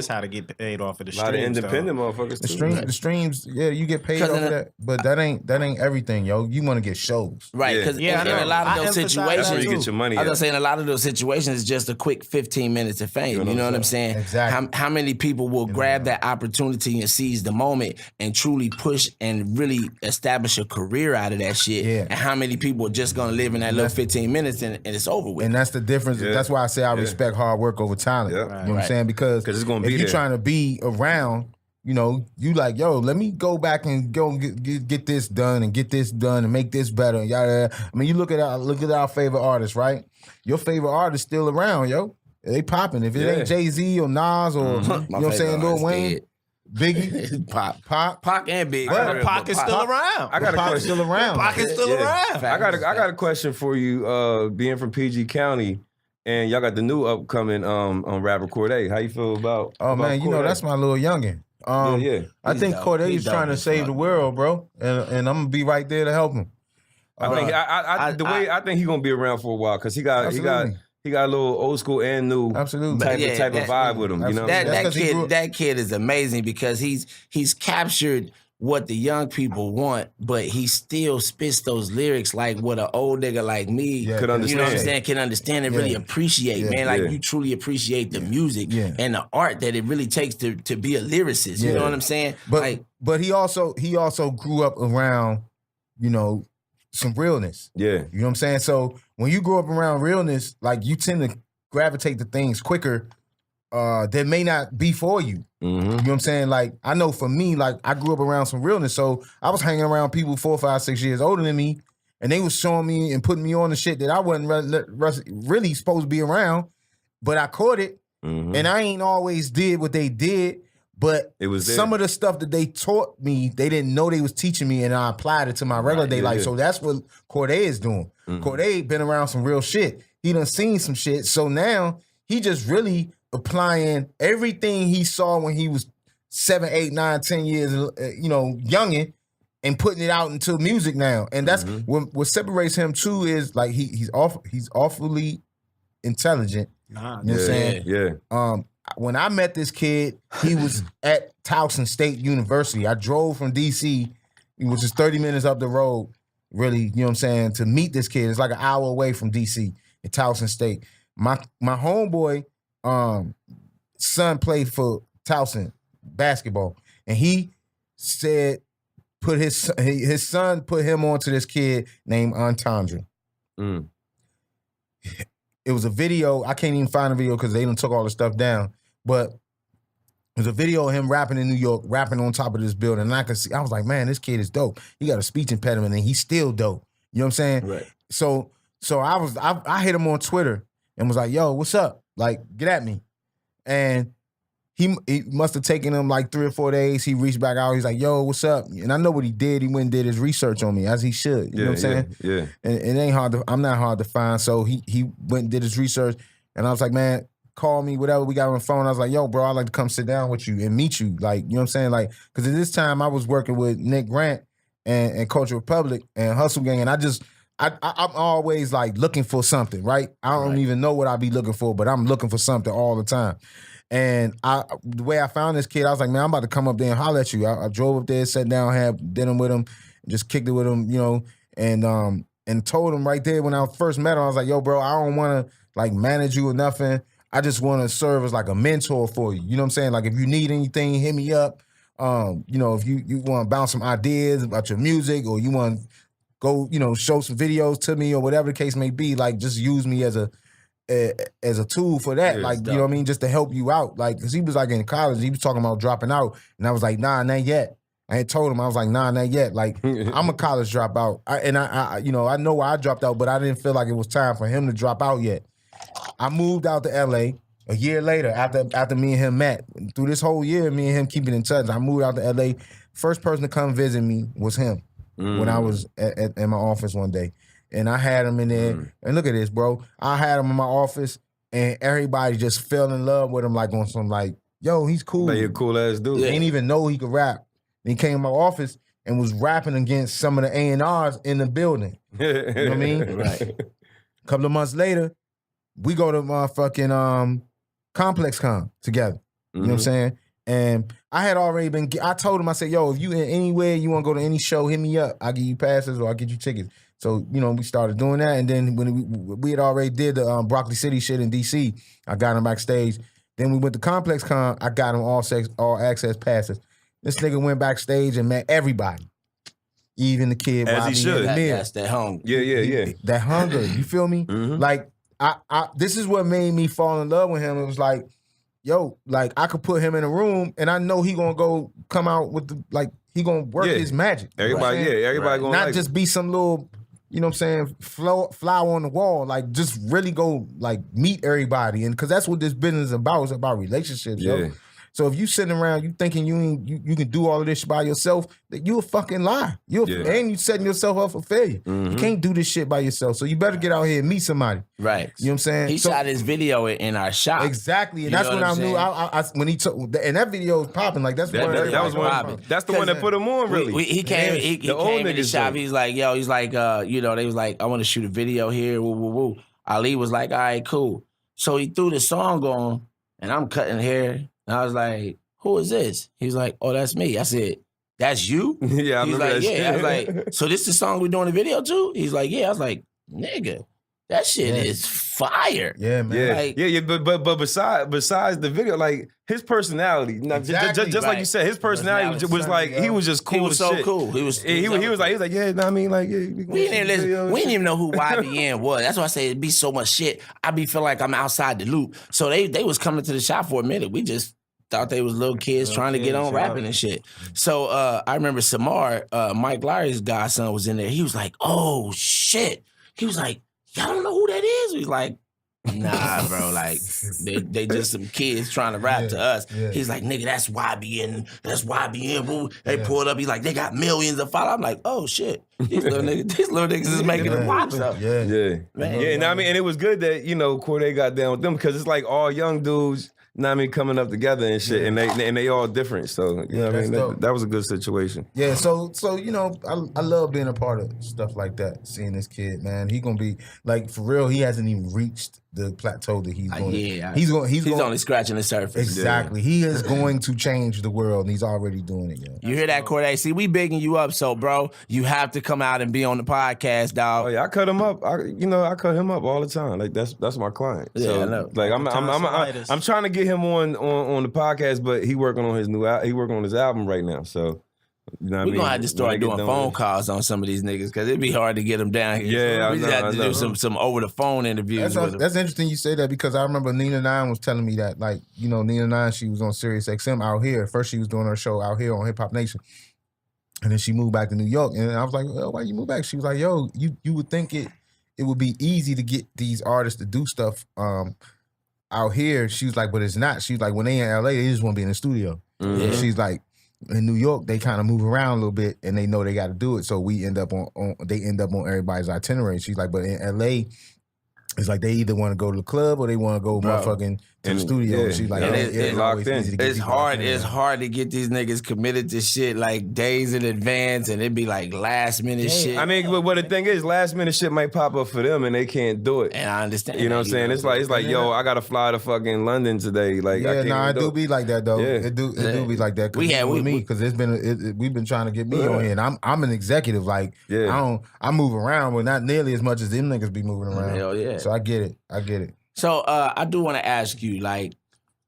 how to get paid off of the streams. A lot of independent motherfuckers too. The streams, yeah, you get paid off of that. But that ain't everything, yo. You want to get shows. Right, because in a lot of those situations, that's where you get your money. I was going to say, in a lot of those situations, it's just a quick 15 minutes of fame. You know what I'm saying? Exactly. How many people will grab that opportunity and seize the moment and truly push and really establish a career out of that shit? Yeah. And how many people are just gonna live in that little 15 minutes and it's over with? And that's the difference. Yeah. That's why I say I respect hard work over talent. Yeah. You know what I'm saying? Because it's gonna be if you're trying to be around, you know, you like, yo, let me go back and go get this done and get this done and make this better. Yada. I mean, you look at our favorite artists, right? Your favorite artist still around, yo. They popping. If it ain't Jay-Z or Nas or you know what I'm saying, Lil Wayne. Biggie, Pac and Big. But Pac is still around. I got a question. Still around. Pac is still around. I got a question for you. Being from PG County, and y'all got the new upcoming rapper Corday. How you feel about? Oh man, you know that's my little youngin. I think Corday's trying to save the world, bro, and I'm gonna be right there to help him. I think he's gonna be around for a while because he got a little old school and new type of vibe with him. You know, that kid is amazing because he's captured what the young people want, but he still spits those lyrics like what an old nigga like me could understand. You know what I'm saying? Can understand and really appreciate, man. Like you truly appreciate the music and the art that it really takes to be a lyricist. You know what I'm saying? But he also grew up around, you know, some realness. Yeah. You know what I'm saying? So when you grow up around realness, like you tend to gravitate to things quicker that may not be for you. Mm-hmm. You know what I'm saying? Like I know for me, like I grew up around some realness. So I was hanging around people 4, 5, 6 years older than me, and they was showing me and putting me on the shit that I wasn't really supposed to be around, but I caught it. Mm-hmm. And I ain't always did what they did. But it was some of the stuff that they taught me, they didn't know they was teaching me, and I applied it to my regular day life. So that's what Corday is doing. Mm-hmm. Corday been around some real shit. He done seen some shit. So now he just really applying everything he saw when he was 7, 8, 9, 10 years, you know, youngin', and putting it out into music now. And that's what separates him too is like he's awfully intelligent. You know what I'm saying? Yeah. When I met this kid, he was at Towson State University. I drove from D.C., which is 30 minutes up the road, really, you know what I'm saying, to meet this kid. It's like an hour away from D.C. at Towson State. My homeboy son played for Towson basketball, and he said his son put him onto this kid named Antandra. Mm. It was a video. I can't even find a video because they done took all the stuff down. But there's a video of him rapping in New York, rapping on top of this building. And I could see, I was like, man, this kid is dope. He got a speech impediment and he's still dope. You know what I'm saying? Right. So I hit him on Twitter and was like, yo, what's up? Like, get at me. And he must have taken him like 3 or 4 days. He reached back out. He's like, yo, what's up? And I know what he did. He went and did his research on me, as he should. You know what I'm saying? Yeah. And it ain't hard I'm not hard to find. So he went and did his research. And I was like, man, call me, whatever. We got on the phone. I was like, yo, bro, I'd like to come sit down with you and meet you. Like, you know what I'm saying? Like, because at this time I was working with Nick Grant and Culture Republic and Hustle Gang. And I'm always like looking for something, right? I don't even know what I be looking for, but I'm looking for something all the time. And the way I found this kid, I was like, man, I'm about to come up there and holler at you. I drove up there, sat down, had dinner with him, just kicked it with him, you know, and told him right there when I first met him, I was like, yo, bro, I don't want to like manage you or nothing. I just want to serve as like a mentor for you. You know what I'm saying? Like if you need anything, hit me up. You know, if you want to bounce some ideas about your music or you want to go, you know, show some videos to me or whatever the case may be, like just use me as a tool for that, like, you know what I mean, just to help you out. Like, because he was like in college, he was talking about dropping out, and I was like, nah, not yet. I had told him, I was like, nah, not yet. Like, I'm a college dropout, I you know, I know why I dropped out, but I didn't feel like it was time for him to drop out yet. I moved out to LA, A year later, after me and him met, through this whole year, me and him keeping in touch, I moved out to LA. First person to come visit me was him when I was in my office one day. And I had him in there. And look at this, bro. I had him in my office, and everybody just fell in love with him, like on some like, yo, he's cool. Like a cool ass dude. They didn't even know he could rap. And he came in my office and was rapping against some of the A&Rs in the building. You know what I mean? Right. A couple of months later, we go to motherfucking Complex Con together. You know what I'm saying? And I had already I told him, I said, yo, if you in anywhere, you want to go to any show, hit me up. I'll give you passes or I'll get you tickets. So, you know, we started doing that. And then when we had already did the Broccoli City shit in D.C., I got him backstage. Then we went to Complex Con. I got him all access passes. This nigga went backstage and met everybody. Even the kid. As he should. That's that hunger. Yeah. That hunger. You feel me? Like, I this is what made me fall in love with him. It was like, yo, like I could put him in a room and I know he gonna go come out with the, like, he gonna work his magic. Everybody, everybody gonna not like just be some little, you know what I'm saying, flower on the wall. Like, just really go, like, meet everybody. And because that's what this business is about. It's about relationships, yo. So if you sitting around, you thinking you can do all of this by yourself, that you a fucking lie. And you setting yourself up for failure. You can't do this shit by yourself. So you better get out here and meet somebody. Right. You know what I'm saying? He shot his video in our shop. Exactly. And that's when I knew when he took, and that video was popping. Like, that's that was one. That's the one that put him on, really. He came in the shop. He's like, yo, you know, they was like, I want to shoot a video here. Woo, woo, woo. Ali was like, all right, cool. So he threw the song on, and I'm cutting hair. And I was like, who is this? He's like, oh, that's me. I said, that's you? Yeah, I He's remember like, that yeah. shit. I was like, so this the song we doing the video too? He's like, yeah. I was like, nigga, that shit is fire. Yeah, man. But besides the video, like his personality, just like you said, his personality was like he was just cool. He was so cool. He was like, yeah, I mean, like, yeah, we didn't even know who YBN was. That's why I say it'd be so much shit. I be feeling like I'm outside the loop. So they was coming to the shop for a minute. We just thought they was little kids trying to get on rapping and shit. So I remember Samar, Mike Larry's godson, was in there. He was like, oh shit. He was like, y'all don't know who that is? He's like, nah, bro. Like, they just some kids trying to rap to us. Yeah. He's like, nigga, that's YBN. That's YBN. Boo. They pulled up. He's like, they got millions of followers. I'm like, oh shit. These little niggas is making the pop stuff. Yeah. Man. Yeah, and I mean, and it was good that, you know, Corday got down with them because it's like all young dudes, you know what I mean, coming up together and shit, and they all different. So, you know what I mean? That was a good situation. Yeah, so you know, I love being a part of stuff like that, seeing this kid, man. He gonna be, like, for real, he hasn't even reached the plateau that he's going. He's only scratching the surface. Exactly. Yeah. He is going to change the world, and he's already doing it, yo. You hear that, Corday? See, we bigging you up, so, bro, you have to come out and be on the podcast, dog. Oh, yeah, I cut him up. I cut him up all the time. Like, that's my client. Yeah, so, I know. Like, I'm trying to get him on the podcast, but he working on his album right now. So, you know what I mean? We're gonna have to start doing phone calls on some of these niggas because it'd be hard to get them down here. Yeah, so we just have to do some over the phone interviews with them. That's interesting you say that because I remember Nina Nine was telling me that, like, you know, Nina Nine, she was on Sirius XM out here. First, she was doing her show out here on Hip Hop Nation. And then she moved back to New York. And I was like, well, why you move back? She was like, yo, you would think it would be easy to get these artists to do stuff out here. She was like, but it's not. She was like, when they in LA, they just want to be in the studio. Mm-hmm. And she's like, in New York, they kind of move around a little bit and they know they got to do it. So they end up on everybody's itinerary. She's like, but in LA, it's like they either want to go to the club or they want to go motherfucking to the studio. Yeah. She's like, it's locked in. It's hard. It's hard to get these niggas committed to shit like days in advance, and it'd be like last minute shit. I mean, but the thing is, last minute shit might pop up for them, and they can't do it. And I understand. You know what I'm saying? It's like, yo, I gotta fly to fucking London today. Like, it do be like that though. Yeah. It do be like that. Because we've been trying to get me on here, and I'm an executive. Like, I move around, but not nearly as much as them niggas be moving around. Hell yeah. So I get it. So I do want to ask you, like,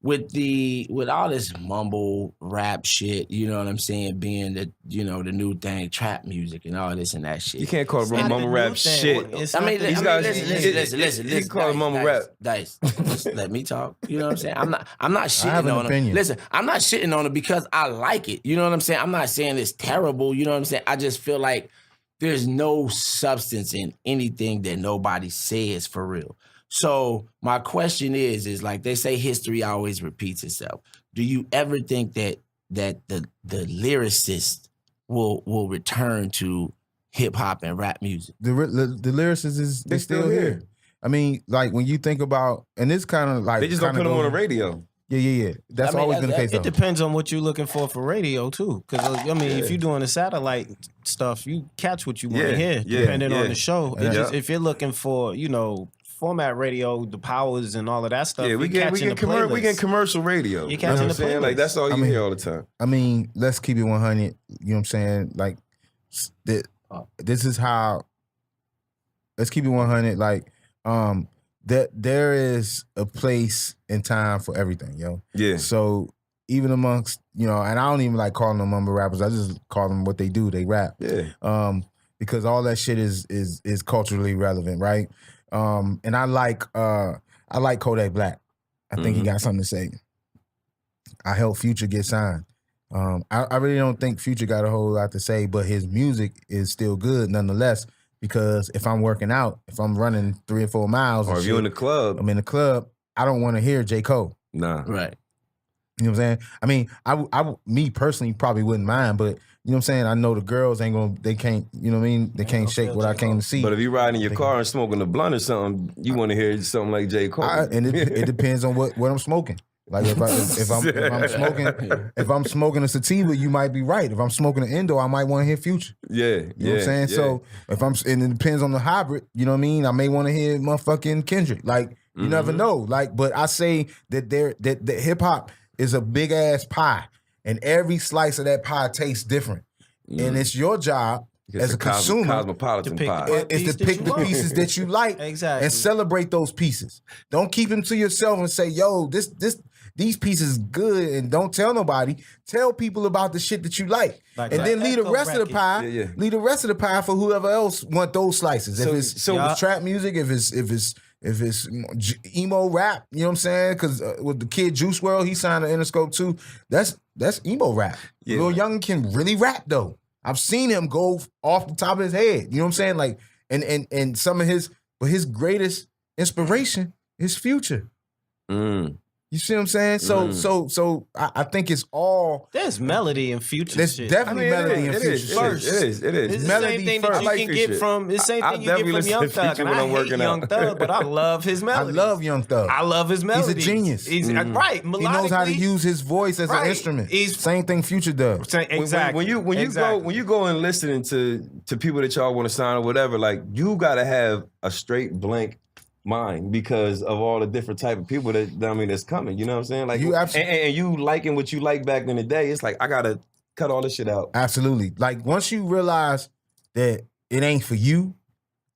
with all this mumble rap shit, you know what I'm saying, being the new thing, trap music and all this and that shit. You can't call it mumble rap shit. Listen. You call it mumble rap. Dice, just let me talk. You know what I'm saying? I'm not shitting on them. Listen, I'm not shitting on it because I like it. You know what I'm saying? I'm not saying it's terrible. You know what I'm saying? I just feel like there's no substance in anything that nobody says for real. So my question is like they say history always repeats itself. Do you ever think that the lyricist will return to hip hop and rap music? The lyricist is they still here. I mean, like when you think about, and it's kind of like they just don't put them on the radio. Yeah. That's always been the case. It depends on what you're looking for radio too. Because I mean, if you're doing the satellite stuff, you catch what you want to hear depending on the show. Just, if you're looking for, format radio, the powers and all of that stuff. Yeah, we get commercial radio. You're catching the playlist. Like that's all you hear all the time. I mean, let's keep it 100. You know what I'm saying? Like, this is how. Let's keep it 100. Like, that there is a place and time for everything, yo. Yeah. So even amongst, and I don't even like calling them mumble rappers. I just call them what they do. They rap. Yeah. Because all that shit is culturally relevant, right? And I like Kodak Black. I think he got something to say. I helped Future get signed. I really don't think Future got a whole lot to say, but his music is still good nonetheless. Because if I'm working out, if I'm running 3 or 4 miles, or if you're in the club, I'm in the club. I don't want to hear J. Cole. Nah, right. You know what I'm saying? I mean, me personally probably wouldn't mind, but you know what I'm saying? I know the girls they can't, you know what I mean? They can't shake what I came to see. But if you riding in your car and smoking a blunt or something, you want to hear something like J. Cole. And it depends on what I'm smoking. Like if I'm smoking a sativa, you might be right. If I'm smoking an Indo, I might want to hear Future. Yeah, you know what I'm saying. So and it depends on the hybrid. You know what I mean. I may want to hear motherfucking Kendrick. Like you never know. Like, but I say that that hip hop is a big ass pie, and every slice of that pie tastes different, and it's your job. As a consumer, cosmopolitan pie. Is to pick the pieces that you like and celebrate those pieces. Don't keep them to yourself and say, "Yo, these pieces good," and don't tell nobody. Tell people about the shit that you like, and then leave the rest of the pie. Leave the rest of the pie for whoever else want those slices. If it's trap music, if it's emo rap, you know what I'm saying? Because with the kid Juice WRLD, he signed to Interscope too. That's emo rap. Lil Young can really rap though. I've seen him go off the top of his head. You know what I'm saying? Like, and some of his greatest inspiration is Future. You see what I'm saying? So I think it's all there's melody in Future. There's shit. definitely melody in Future. It is. It's the melody same thing first. that you can get from. It's the same thing you get from Young Thug. And I hate Young Thug, but I love his melody. I love Young Thug. I love his melody. He's a genius. He's right. He knows how to use his voice as an instrument. Same thing Future does. Exactly. When you go and listening to people that y'all want to sign or whatever, like you got to have a straight blank mind because of all the different type of people that's coming. You know what I'm saying? Like you absolutely, and you liking what you like back in the day. It's like I gotta cut all this shit out. Absolutely. Like once you realize that it ain't for you,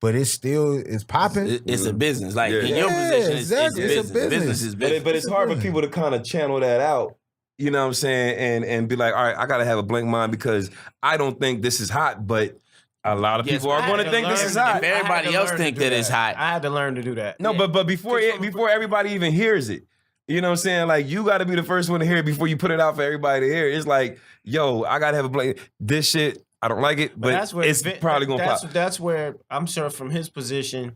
but it still is popping. It's a business. Like in your position, exactly. it's a business. Business is business. But it's hard for people to kind of channel that out. You know what I'm saying? And be like, all right, I gotta have a blank mind because I don't think this is hot, but a lot of people are going to think this is hot. If everybody else think that it's hot. I had to learn to do that. No, but before everybody even hears it, you know what I'm saying? Like, you got to be the first one to hear it before you put it out for everybody to hear. It's like, yo, I got to have a blank. This shit, I don't like it, but it's probably going to pop. That's where, I'm sure from his position,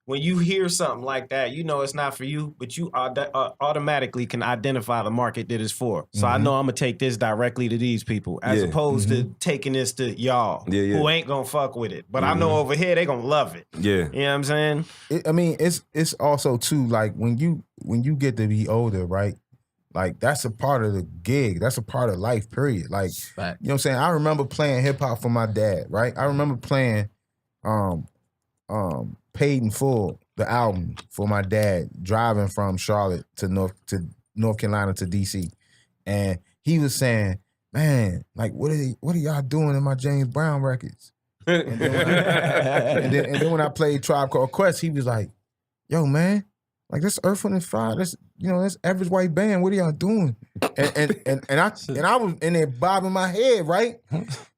when you hear something like that, you know it's not for you, but you automatically can identify the market that it's for. So I know I'm going to take this directly to these people as opposed to taking this to y'all who ain't going to fuck with it. But I know over here, they going to love it. Yeah. You know what I'm saying? It's also, too, like, when you get to be older, right? Like, that's a part of the gig. That's a part of life, period. Like, you know what I'm saying? I remember playing hip-hop for my dad, right? I remember playing Paid in Full, the album for my dad, driving from Charlotte to North Carolina to DC, and he was saying, "Man, like what are y'all doing in my James Brown records?" And then when I played Tribe Called Quest, he was like, "Yo, man, like this Earth, Wind & Fire, this Average White Band. What are y'all doing?" And I was in there bobbing my head, right?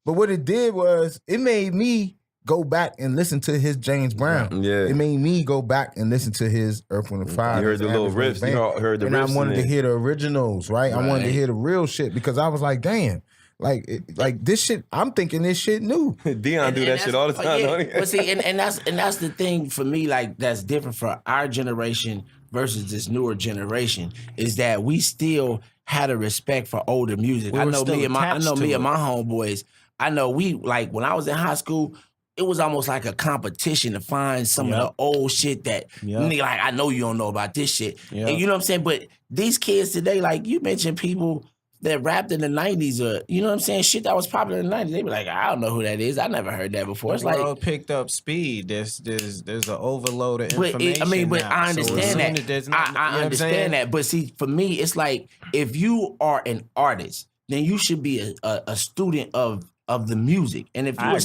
But what it did was it made me go back and listen to his James Brown. Yeah. It made me go back and listen to his Earth, Wind & Fire. You heard the little riffs. You heard the riffs. And I wanted to hear the originals, right? I wanted to hear the real shit because I was like, damn, Like this shit. I'm thinking this shit new. Dion do that shit all the time. Yeah. Don't he? But see, and that's the thing for me. Like that's different for our generation versus this newer generation is that we still had a respect for older music. I know me and my homeboys. I know we like when I was in high school. It was almost like a competition to find some of the old shit that nigga, like I know you don't know about this shit. And you know what I'm saying? But these kids today, like you mentioned people that rapped in the 90s or you know what I'm saying, shit that was popular in the 90s, they be like, I don't know who that is. I never heard that before. It's world like picked up speed. There's an overload of information. I understand that. I understand that. But see, for me, it's like if you are an artist, then you should be a student of the music. And if you're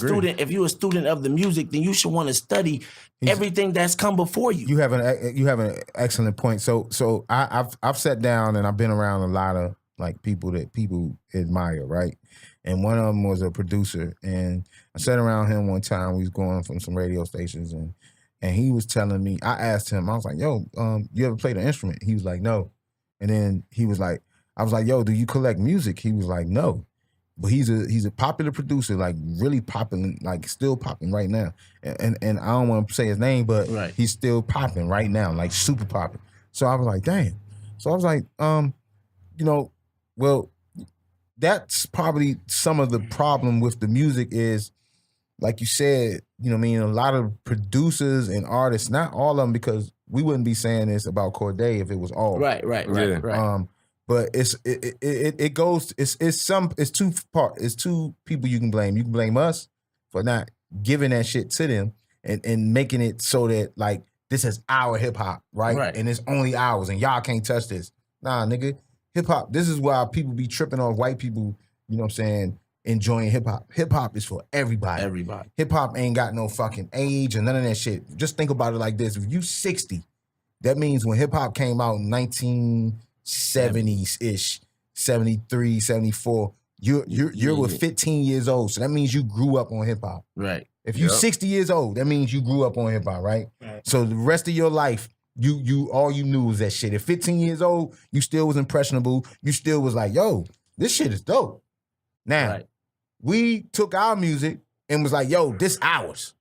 a student of the music, then you should want to study everything that's come before you. You have an excellent point. So I've sat down and I've been around a lot of like people that people admire, right? And one of them was a producer, and I sat around him one time. We was going from some radio stations, and he was telling me. I asked him, I was like, "Yo, you ever played an instrument?" He was like, "No," and then he was like, "I was like, yo, do you collect music?" He was like, "No." But he's a popular producer, like really popping, like still popping right now. And I don't want to say his name, but he's still popping right now, like super popping. So I was like, damn. So I was like, well, that's probably some of the problem with the music is, like you said, you know what I mean, a lot of producers and artists, not all of them, because we wouldn't be saying this about Corday if it was all. Right. But it's two people you can blame. You can blame us for not giving that shit to them and making it so that like this is our hip hop, right? And it's only ours and y'all can't touch this. Nah, nigga. Hip hop, this is why people be tripping off white people, you know what I'm saying, enjoying hip hop. Hip hop is for everybody. Hip hop ain't got no fucking age and none of that shit. Just think about it like this. If you 60, that means when hip hop came out in 1970s-ish, 73, 74, you're 15 years old. So that means you grew up on hip hop. Right. If you're 60 years old, that means you grew up on hip hop, right? So the rest of your life, you all you knew was that shit. At 15 years old, you still was impressionable. You still was like, yo, this shit is dope. Now, we took our music and was like, yo, this ours.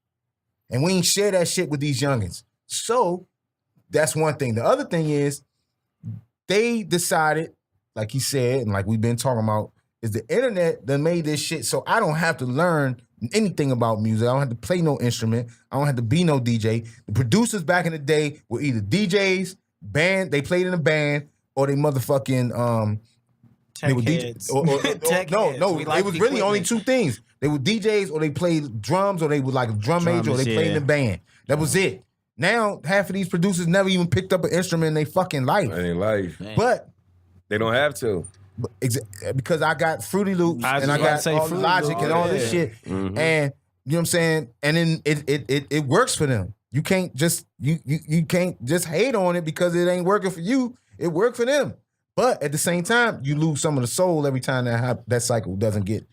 And we ain't share that shit with these youngins. So that's one thing. The other thing is they decided, like he said, and like we've been talking about, is the internet that made this shit so I don't have to learn anything about music. I don't have to play no instrument. I don't have to be no DJ. The producers back in the day were either DJs, band, they played in a band, or they motherfucking Tech they were heads. Tech heads. It was really only two things. They were DJs or they played drums or they were like a drum major or they played in a band. That was it. Now, half of these producers never even picked up an instrument in their fucking life. But they don't have to. Because I got Fruity Loops and I got all Logic and all this shit. Mm-hmm. And you know what I'm saying? And then it works for them. You can't just you can't just hate on it because it ain't working for you. It worked for them. But at the same time, you lose some of the soul every time that cycle doesn't get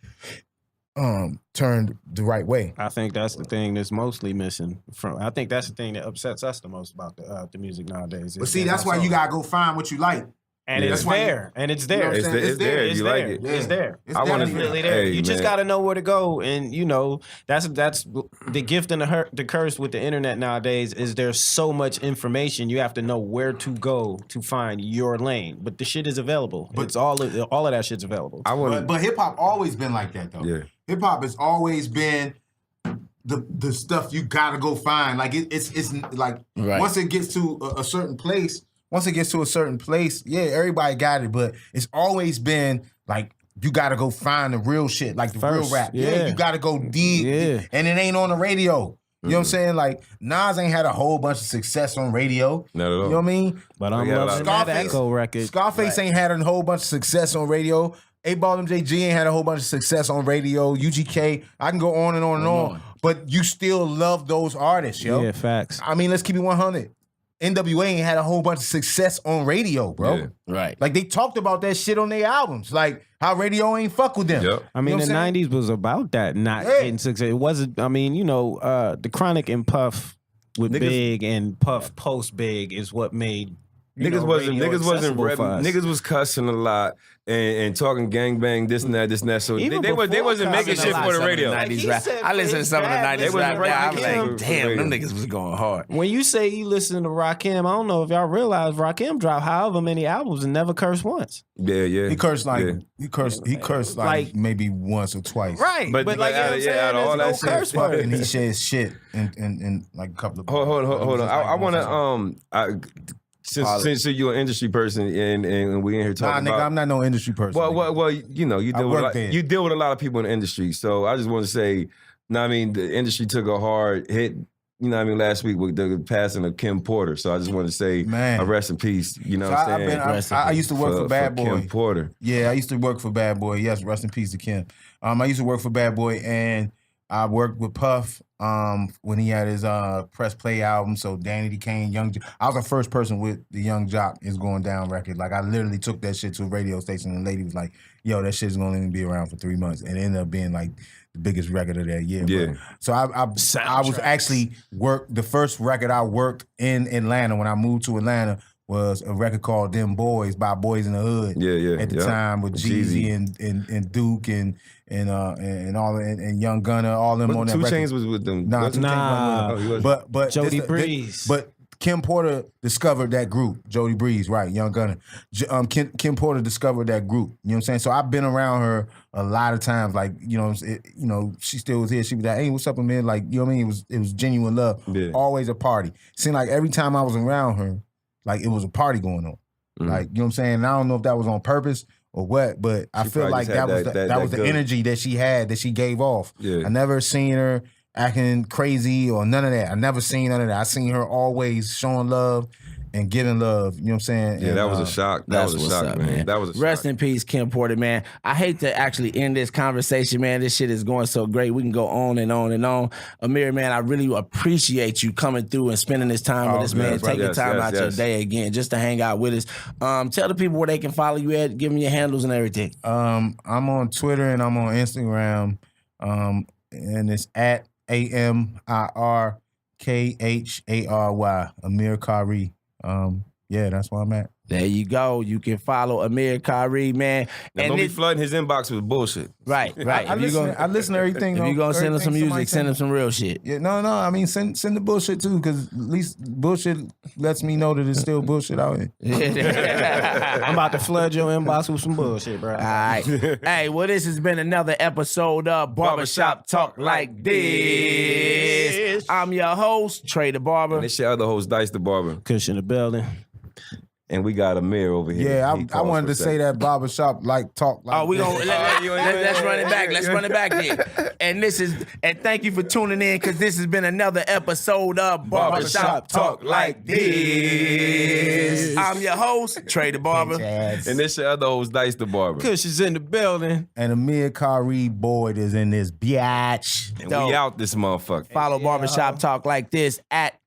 turned the right way. I think that's the thing that's mostly missing. I think that's the thing that upsets us the most about the music nowadays. But see, that's why you gotta go find what you like. And it's there. It's there. You like it. It's there. It's definitely there. You just got to know where to go. And, you know, that's the gift and the curse with the internet nowadays is there's so much information. You have to know where to go to find your lane. But the shit is available. But it's all of that shit's available. But hip-hop always been like that, though. Yeah. Hip-hop has always been the stuff you got to go find. Like, it's like once it gets to a certain place, yeah, everybody got it, but it's always been like you gotta go find the real shit, like the real rap. Yeah, you gotta go deep, and it ain't on the radio. You know what I'm saying? Like Nas ain't had a whole bunch of success on radio. Not at all. You know what I mean? But I'm loving that Echo record. Scarface ain't had a whole bunch of success on radio. 8Ball MJG ain't had a whole bunch of success on radio. UGK, I can go on and on and on. But you still love those artists, yo. Yeah, facts. I mean, let's keep it 100. NWA ain't had a whole bunch of success on radio, bro. Yeah. Right. Like, they talked about that shit on their albums. Like, how radio ain't fuck with them. Yep. I mean, the 90s was about that, not getting success. It wasn't, I mean, you know, the Chronic and Puff with Big and Puff post Big is what made Niggas was cussing a lot and talking gangbang, this and that. So they wasn't making shit for the radio. I listened to some of the 90s rap. I was like, damn, them niggas was going hard. When you say you listen to Rakim, I don't know if y'all realize Rakim dropped however many albums and never cursed once. Yeah. He cursed he cursed like maybe once or twice. Right. But like out of all that curse shit. words. And he said shit in like a couple of Hold on. I want to since you're an industry person and we in here talking about, nigga, I'm not no industry person. Well, you know, you deal with a lot of people in the industry. So I just want to say, the industry took a hard hit. Last week with the passing of Kim Porter. So I just want to say, a rest in peace. You know what I'm saying? I used to work for Bad Boy. Kim Porter. Yeah, I used to work for Bad Boy. Yes, rest in peace to Kim. I used to work for Bad Boy, and I worked with Puff when he had his Press Play album. So Danny D. Kane, I was the first person with the Young Jock Is Going Down record. Like I literally took that shit to a radio station, and the lady was like, "Yo, that shit's gonna only be around for 3 months," and it ended up being like the biggest record of that year. Yeah. But, so I was actually the first record I worked in Atlanta when I moved to Atlanta was a record called Them Boys by Boys in the Hood. Yeah. At the time with Jeezy and Duke and all and Young Gunna, all them on that record. 2 Chainz was with them. Nah, 2 Chainz wasn't. But Jody Breeze. But Kim Porter discovered that group. Jody Breeze, right? Young Gunna. Kim Porter discovered that group. You know what I'm saying? So I've been around her a lot of times. Like she still was here. She was like, "Hey, what's up, man?" Like, you know what I mean? It was genuine love. Yeah. Always a party. Seemed like every time I was around her, like it was a party going on. Mm-hmm. Like, you know what I'm saying? And I don't know if that was on purpose or what, but I feel like that was the energy that she had, that she gave off. Yeah. I never seen her acting crazy or none of that. I never seen none of that. I seen her always showing love and giving love. You know what I'm saying? Yeah, that was a shock. That was a shock, man. That was a shock. Rest in peace, Kim Porter, man. I hate to actually end this conversation, man. This shit is going so great. We can go on and on and on. Amir, man, I really appreciate you coming through and spending this time with us, man. Taking time out your day again just to hang out with us. Tell the people where they can follow you at. Give them your handles and everything. I'm on Twitter and I'm on Instagram. And it's at AmirKhary, Amir Khary. Yeah, that's where I'm at. There you go. You can follow Amir Khary, man. Now, don't be flooding his inbox with bullshit. Right. I listen to everything. If you're going to send him some music, send him some real shit. Yeah, no. I mean, send the bullshit too, because at least bullshit lets me know that it's still bullshit out here. I'm about to flood your inbox with some bullshit, bro. All right. Hey, well, this has been another episode of Barbershop Talk Like This. I'm your host, Trey the Barber. And this your other host, Dice the Barber. Kush in the building. And we got Amir over here. Yeah, I wanted to say that barbershop talk. Let's run it back. Let's run it back here. And thank you for tuning in, because this has been another episode of Barbershop Talk Like This. I'm your host, Trey the Barber. And this your other host, Dice the Barber. Kush is in the building. And Amir Khary Boyd is in this biatch. And we out this motherfucker. Follow Barbershop Talk Like This at